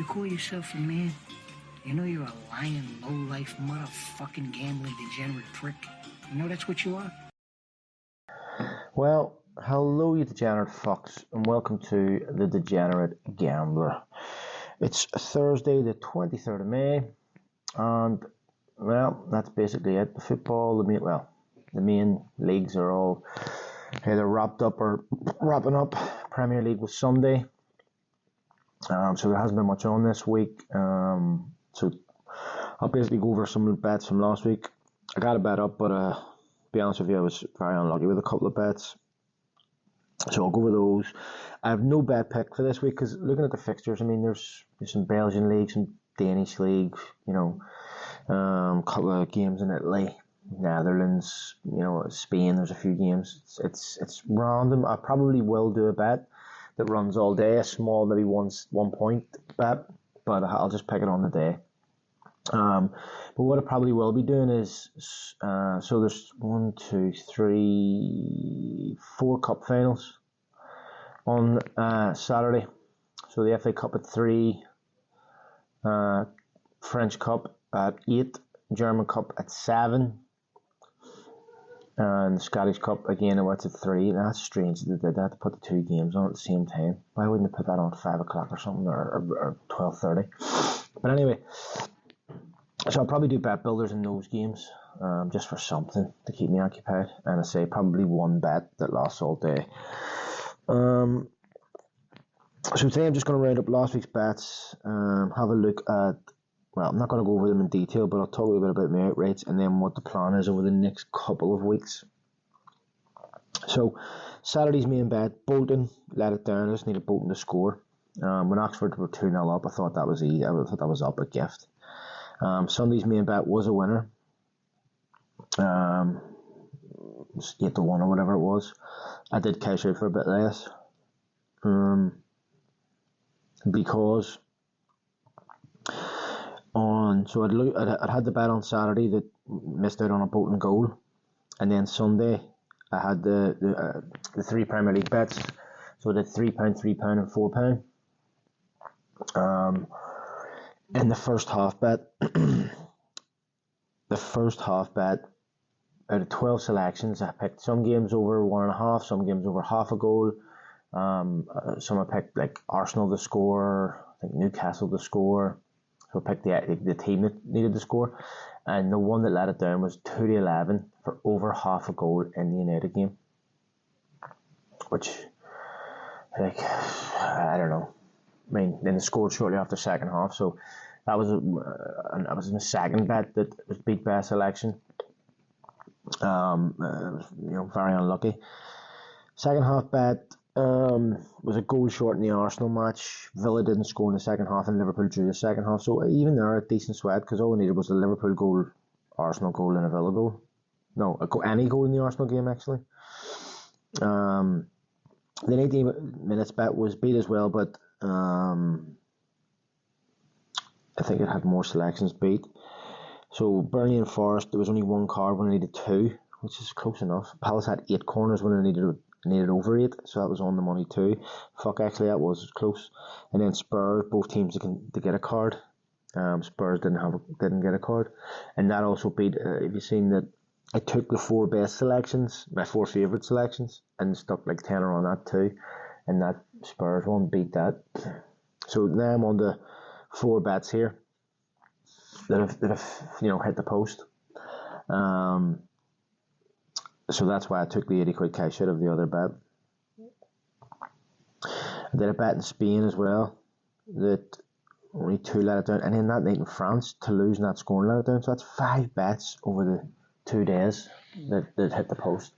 You call yourself a man? You know you're a lying, low-life, motherfucking gambling degenerate prick. You know that's what you are? Well, hello you degenerate fucks, and welcome to the Degenerate Gambler. It's Thursday the 23rd of May, and, well, that's basically it. The football, the main leagues are all either wrapped up or wrapping up. Premier League was Sunday, so there hasn't been much on this week. So I'll basically go over some bets from last week. I got a bet up, but to be honest with you, I was very unlucky with a couple of bets. So I'll go over those. I have no bet pick for this week because looking at the fixtures, I mean, there's some Belgian leagues, some Danish leagues, a couple of games in Italy, Netherlands, Spain. There's a few games. It's random. I probably will do a bet that runs all day, a small, maybe 1 point bet, but I'll just pick it on the day. But what I probably will be doing is, so there's 4 cup finals on Saturday. So the FA Cup at 3, French Cup at 8, German Cup at 7, and the Scottish Cup again at 3. Now, that's strange that they had to put the 2 games on at the same time. Why wouldn't they put that on at 5 o'clock or something, or 12:30? But anyway, so I'll probably do bet builders in those games, just for something to keep me occupied. And I say probably one bet that lasts all day. So today I'm just going to round up last week's bets, have a look at, I'm not going to go over them in detail, but I'll talk a little bit about my outrights and then what the plan is over the next couple of weeks. So Saturday's main bet, Bolton let it down. I just needed Bolton to score. When Oxford were 2-0 up, I thought that was easy. I thought that was up a gift. Sunday's main bet was a winner. It was 8-1 or whatever it was. I did cash out for a bit less. Because I'd had the bet on Saturday that missed out on a Bolton goal, and then Sunday I had the 3 Premier League bets. So I did £3, £3 and £4. In the first half bet, out of 12 selections, I picked some games over 1.5, some games over half a goal. Some I picked like Arsenal to score, I think Newcastle to score. So I picked the team that needed to score, and the one that let it down was 2-11 for over half a goal in the United game. Which, I don't know. I mean, then they scored shortly after second half, so that was my second bet that was beat by a selection. Very unlucky. Second half bet was a goal short in the Arsenal match. Villa didn't score in the second half, and Liverpool drew the second half. So even there, a decent sweat because all I needed was a Liverpool goal, Arsenal goal, and a Villa goal. No, any goal in the Arsenal game actually. The 90 minutes bet was beat as well, but I think it had more selections beat. So Burnley and Forest, there was only 1 card when I needed 2, which is close enough. Palace had 8 corners when I needed over 8, so that was on the money too. Actually that was close. And then Spurs, both teams to get a card. Spurs didn't get a card, and that also beat. Have you seen that? I took the 4 best selections, my 4 favourite selections, and stuck like tenner on that too, and that Spurs one beat that. So now I'm on the 4 bets here that have hit the post. So that's why I took the 80 quid cash out of the other bet. I did a bet in Spain as well that only 2 let it down, and then that night in France, Toulouse not scoring let it down. So that's 5 bets over the 2 days that hit the post.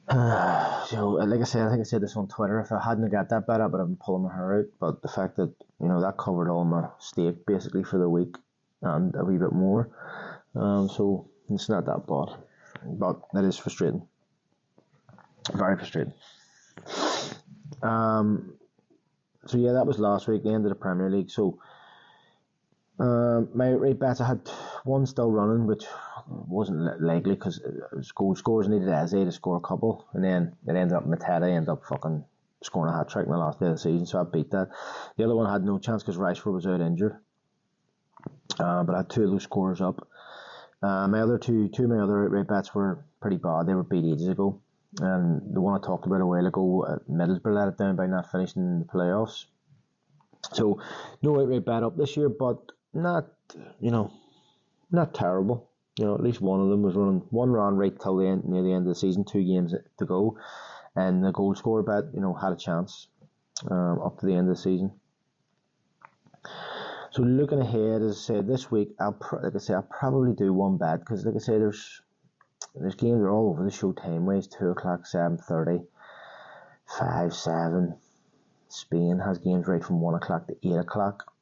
Like I said, I think I said this on Twitter. If I hadn't got that bet, I would have been pulling my hair out. But the fact that that covered all my stake basically for the week and a wee bit more. So it's not that bad, but that is frustrating. Very frustrating. So yeah, that was last week, the end of the Premier League. So my outright bets, I had 1 still running, which wasn't likely because goal scorers needed Eze to score a couple, and then it ended up Mateta ended up fucking scoring a hat-trick in the last day of the season, so I beat that. The other one had no chance because Rashford was out injured. But I had 2 of those scores up. My other two of my other outright bets were pretty bad. They were beat ages ago. And the one I talked about a while ago, Middlesbrough let it down by not finishing the playoffs. So no outright bet up this year, but not terrible. At least one of them was running one round right till the end, near the end of the season, 2 games to go, and the goal scorer bet, had a chance up to the end of the season. So looking ahead, as I said, this week I'll probably do one bet because, like I say, there's games that are all over the show time ways. 2 o'clock, 7:30, 5, 7. Spain has games right from 1 o'clock to 8 o'clock.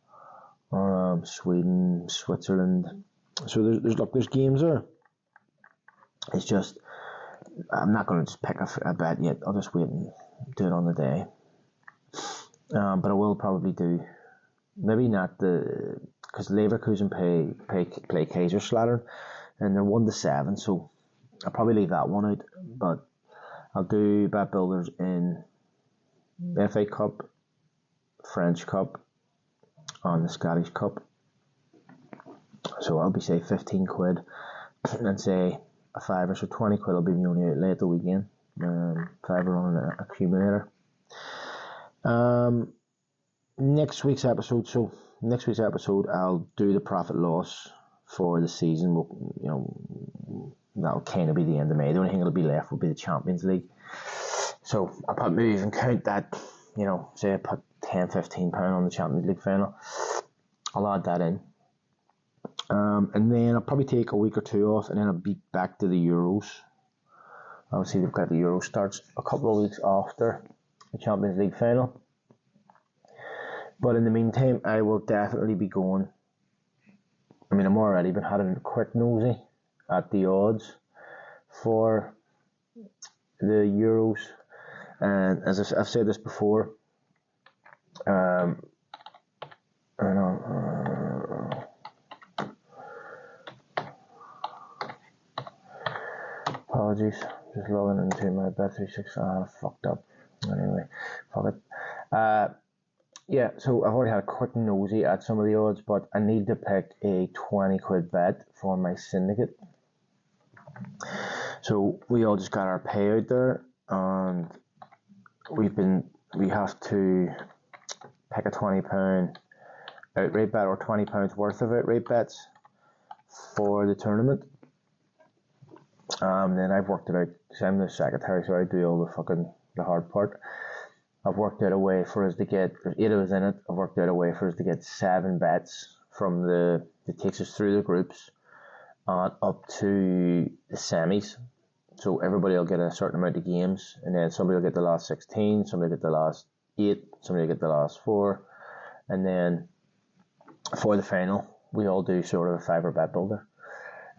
Sweden, Switzerland. So there's games there. It's just I'm not going to just pick a bet yet. I'll just wait and do it on the day. But I will probably do. Maybe not because Leverkusen play Kaiserslautern, and they're 1-7, so I'll probably leave that one out. But I'll do bet builders in FA Cup, French Cup, and the Scottish Cup. So I'll be say 15 quid, and say a fiver, so 20 quid will be the only outlay at the weekend. Fiver on an accumulator. Next week's episode I'll do the profit loss for the season. That'll kind of be the end of May. The only thing that'll be left will be the Champions League. So I'll probably even count that, say I put £10-15 on the Champions League final. I'll add that in. And then I'll probably take a week or 2 off, and then I'll be back to the Euros. Obviously they've got the Euro starts a couple of weeks after the Champions League final. But in the meantime, I will definitely be going. I'm already been having a quick nosy at the odds for the Euros. And as I've said this before, apologies, just logging into my Bet365. Fucked up. Anyway, fuck it. Yeah, so I've already had a quick nosy at some of the odds, but I need to pick a 20 quid bet for my syndicate. So we all just got our payout there, and we have to pick a £20 outright bet or £20 worth of outright bets for the tournament. Then I've worked it out because I'm the secretary, so I do all the hard part. I've worked out a way for us to get, there's 8 of us in it, I've worked out a way for us to get 7 bets from that takes us through the groups up to the semis. So everybody will get a certain amount of games, and then somebody will get the last 16, somebody will get the last 8, somebody will get the last 4, and then for the final, we all do sort of a fiver bet builder.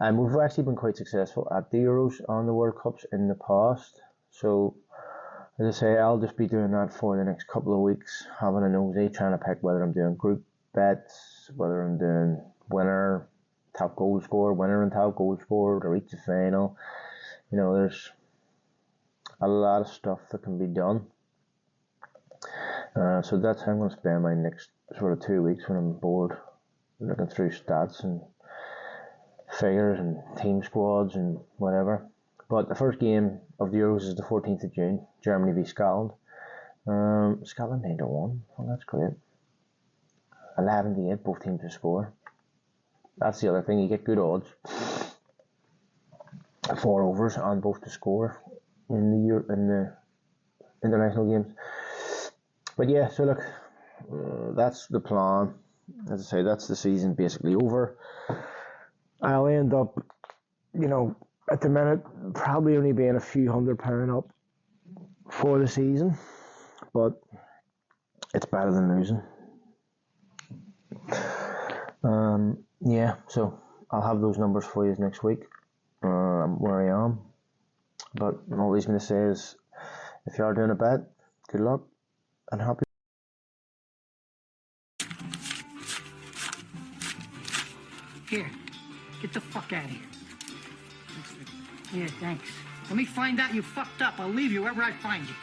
And we've actually been quite successful at the Euros and the World Cups in the past. So as I say, I'll just be doing that for the next couple of weeks, having a nosy, trying to pick whether I'm doing group bets, whether I'm doing winner, top goal scorer, winner and top goal scorer to reach the final. There's a lot of stuff that can be done. So that's how I'm going to spend my next sort of 2 weeks when I'm bored, looking through stats and figures and team squads and whatever. But the first game of the Euros is the 14th of June, Germany v Scotland. Scotland 9-1, well, that's great. 11-8, both teams to score. That's the other thing, you get good odds. 4 overs on both to score in the international games. But yeah, so look, that's the plan. As I say, that's the season basically over. I'll end up, at the minute, probably only being a few £100 up for the season, but it's better than losing. Yeah, so I'll have those numbers for you next week, where I am. But all leaves me to say is, if you are doing a bet, good luck and happy. Here, get the fuck out of here. Yeah, thanks. Let me find out you fucked up. I'll leave you wherever I find you.